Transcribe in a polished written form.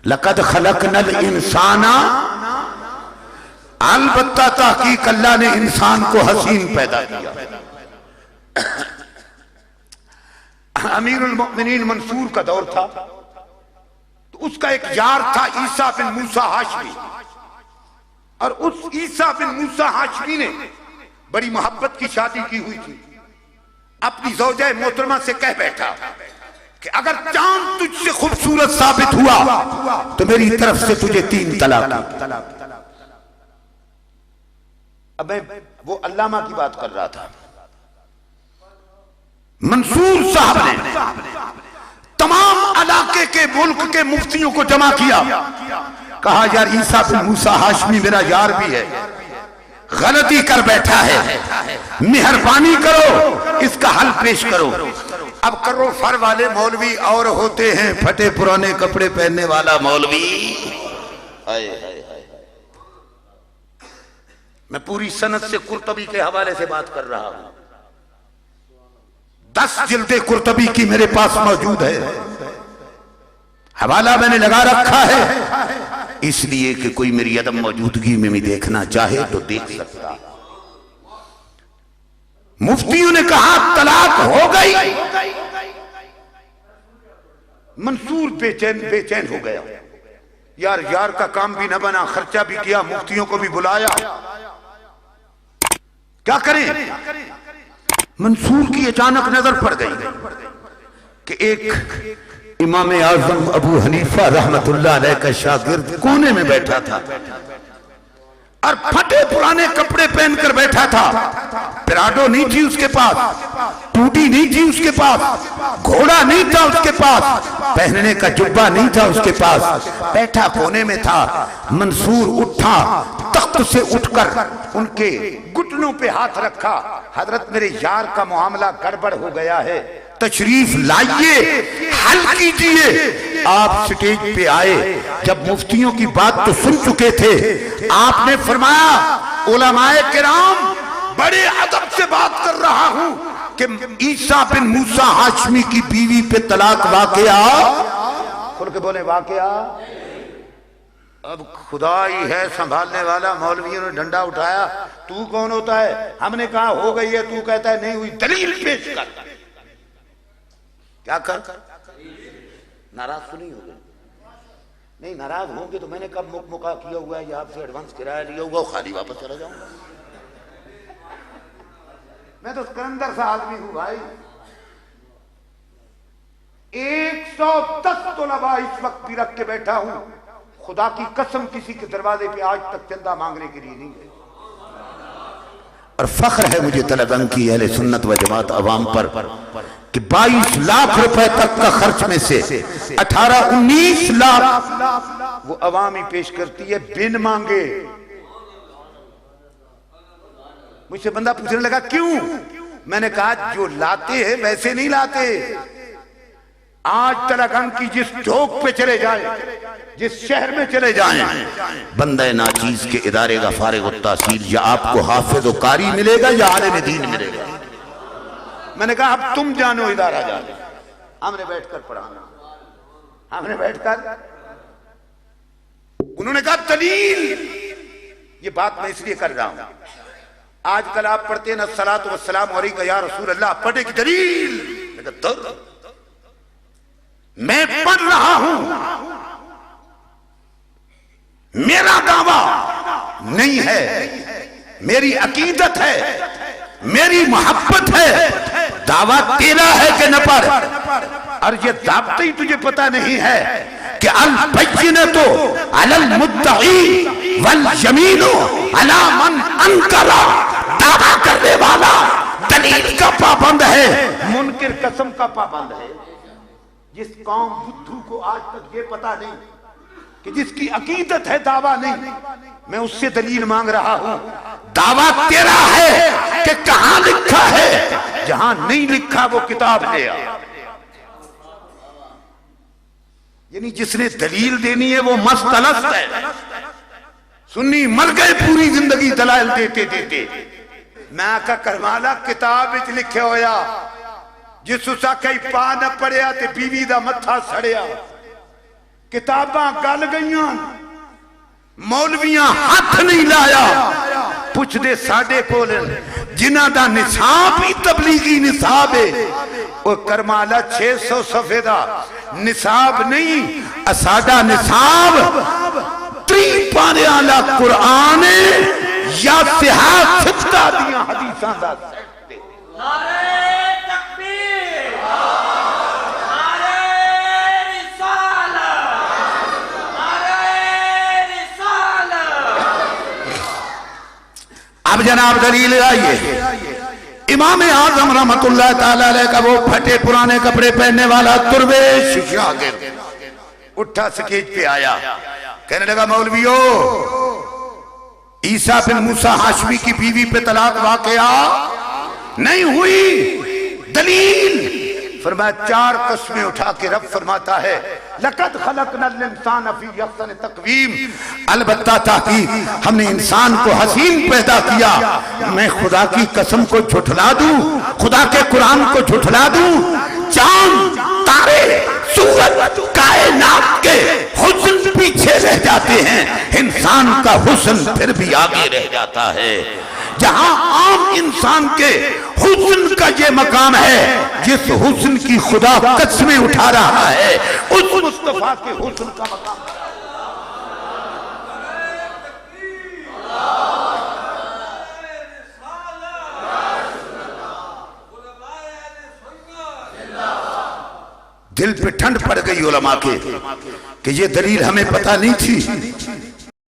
لقد خلقنا الانسان، البتہ تحقیق اللہ نے انسان کو حسین پیدا کیا۔ امیر المؤمنین منصور کا دور تھا تو اس کا ایک یار تھا عیسیٰ بن موسیٰ ہاشمی، اور اس عیسیٰ بن موسیٰ ہاشمی نے بڑی محبت کی شادی کی ہوئی تھی۔ اپنی زوجہ محترمہ سے کہہ بیٹھا کہ اگر چاند تجھ سے خوبصورت ثابت ہوا تو میری طرف سے تجھے 3 طلاق۔ اب میں وہ علامہ کی بات کر رہا تھا۔ منصور صاحب نے تمام علاقے کے ملک کے مفتیوں کو جمع کیا، کہا یار عیسیٰ بن موسیٰ ہاشمی میرا یار بھی ہے، غلطی کر بیٹھا ہے، مہربانی کرو اس کا حل پیش کرو۔ اب کرو فر والے مولوی اور ہوتے ہیں پھٹے پرانے کپڑے پہننے والا مولوی۔ میں پوری سند سے قرطبی کے حوالے سے بات کر رہا ہوں، 10 جلدیں قرطبی کی میرے پاس موجود ہے، حوالہ میں نے لگا رکھا ہے، اس لیے کہ کوئی میری عدم موجودگی میں بھی دیکھنا چاہے تو دیکھ سکتا۔ مفتیوں نے کہا طلاق ہو گئی، منصور بے چین ہو گیا، یار کا کام بھی نہ بنا، خرچہ بھی کیا، مفتیوں کو بھی بلایا، کیا کریں؟ منصور کی اچانک نظر پڑ گئی کہ ایک امام اعظم ابو حنیفہ رحمت اللہ علیہ کا شاگرد کونے میں بیٹھا تھا اور پھٹے پرانے کپڑے پہن کر بیٹھا تھا، پراڈو نہیں تھی اس کے پاس، ٹوٹی نہیں تھی اس کے پاس، گھوڑا نہیں تھا اس کے پاس، پہننے کا جبہ نہیں تھا اس کے پاس، بیٹھا کونے میں تھا۔ منصور اٹھا، تخت سے اٹھ کر ان کے گھٹنوں پہ ہاتھ رکھا، حضرت میرے یار کا معاملہ گڑبڑ ہو گیا ہے، تشریف لائیے، حل کیجئے۔ آپ سٹیج پہ آئے، جب مفتیوں کی بات تو سن چکے تھے، آپ نے فرمایا علماء کرام بڑے ادب سے بات کر رہا ہوں کہ عیسیٰ بن موسیٰ ہاشمی کی بیوی پہ طلاق واقعہ، کھل کے بولے واقعہ، اب خدا ہی ہے سنبھالنے والا۔ مولویوں نے ڈنڈا اٹھایا، تو کون ہوتا ہے؟ ہم نے کہا ہو گئی ہے، تو کہتا ہے نہیں ہوئی، دلیل پیش کر۔ کیا کر؟ ناراض تو نہیں ہو گئے؟ نہیں ناراض ہوں گے تو میں نے کب مکہ کیا ہوا ہے، یہ آپ سے ایڈوانس کرایہ لیا ہوا، خالی واپس چلا جاؤں گا۔ میں تو سکندر سے آدمی ہوں بھائی۔ 110 طلباء اس وقت بھی رکھ کے بیٹھا ہوں، خدا کی قسم کسی کے دروازے پہ آج تک چندہ مانگنے کے لیے نہیں گئے۔ اور فخر ہے مجھے طلباء کی اہل سنت و جماعت عوام پر کہ 22 لاکھ روپے تک کا خرچ میں سے 18-19 لاکھ وہ عوامی پیش کرتی ہے بن مانگے۔ مجھ سے بندہ پوچھنے لگا کیوں؟ میں نے کہا جو لاتے ہیں ویسے نہیں لاتے۔ آج تلگنگ کی جس چوک پہ چلے جائیں، جس شہر میں چلے جائیں، بندہ ناچیز کے ادارے کا فارغ التحصیل یا آپ کو حافظ و قاری ملے گا یا عالم دین ملے گا۔ میں نے کہا اب تم جانو ادارہ جانو، ہم نے بیٹھ کر پڑھانا، ہم نے بیٹھ کر، انہوں نے کہا دلیل۔ یہ بات میں اس لیے کر رہا ہوں، آج کل آپ پڑھتے ہیں الصلاۃ والسلام علیک یا رسول اللہ، پڑھے کی دلیل، میں کہا در میں پڑھ رہا ہوں، میرا دعویٰ نہیں ہے، میری عقیدت ہے، میری محبت ہے، دعویٰ تیرا ہے کہ نہ پڑھ۔ اور یہ ضابطہ ہی تجھے پتا نہیں ہے کہ البینۃ علی المدعی والیمین علی من انکر، دعویٰ کرنے والا دلیل کا پابند ہے، منکر قسم کا پابند ہے۔ جس قوم بدھو کو آج تک یہ پتا نہیں کہ جس کی عقیدت ہے دعویٰ نہیں، میں اس سے دلیل مانگ رہا ہوں۔ دعویٰ تیرا ہے کہ کہاں لکھا ہے، جہاں نہیں لکھا وہ کتاب لے آ۔ یعنی جس نے دلیل دینی ہے وہ مست الست ہے۔ سنی مر گئے پوری زندگی دلائل دیتے دیتے۔ میں آقا کرمالا کتاب وچ لکھے ہویا جس اسا کئی پا نہ پڑیا تے بیوی دا متھا سڑیا، کتاباں گل گئیاں مولویاں ہاتھ نہیں لایا پوچھ دے ساڑے کولن جنہ دا نصاب ہی تبلیغی نصاب ہے وہ کرمالا 600 صفحے دا نصاب نہیں اسادہ نصاب 3 پانے آلہ قرآن یا صحات ستہ دیاں حدیثاں دا سکتے نعرہ تکبیر نعرہ رسالت نعرہ رسالت اب جناب دلیل آئیے امام اعظم رحمت اللہ تعالیٰ علیہ کا وہ پھٹے پرانے کپڑے پہننے والا درویش شاگرد اٹھا سکیج پہ آیا کہنے لگا مولویو عیسیٰ بن موسیٰ ہاشمی کی بیوی پہ طلاق واقعہ نہیں ہوئی دلیل فرمایا 4 قسمیں اٹھا کے رب فرماتا ہے لَقَدْ خَلَقْنَا الْإِنسَانَ فِي أَحْسَنِ تَقْوِيمٍ البتہ تاکہ ہم نے انسان کو حسین پیدا کیا میں خدا کی قسم کو جھٹلا دوں خدا کے قرآن کو جھٹلا دوں چاند تارے سورج کائنات کے حسن پیچھے رہ جاتے ہیں انسان کا حسن پھر بھی آگے رہ جاتا ہے جہاں عام انسان کے حسن کا یہ مقام ہے جس حسن کی خدا قسمیں اٹھا رہا ہے اس مصطفیٰ کے حسن کا مقام ہے دل پہ ٹھنڈ پڑ گئی علماء کے کہ یہ دلیل ہمیں پتہ نہیں تھی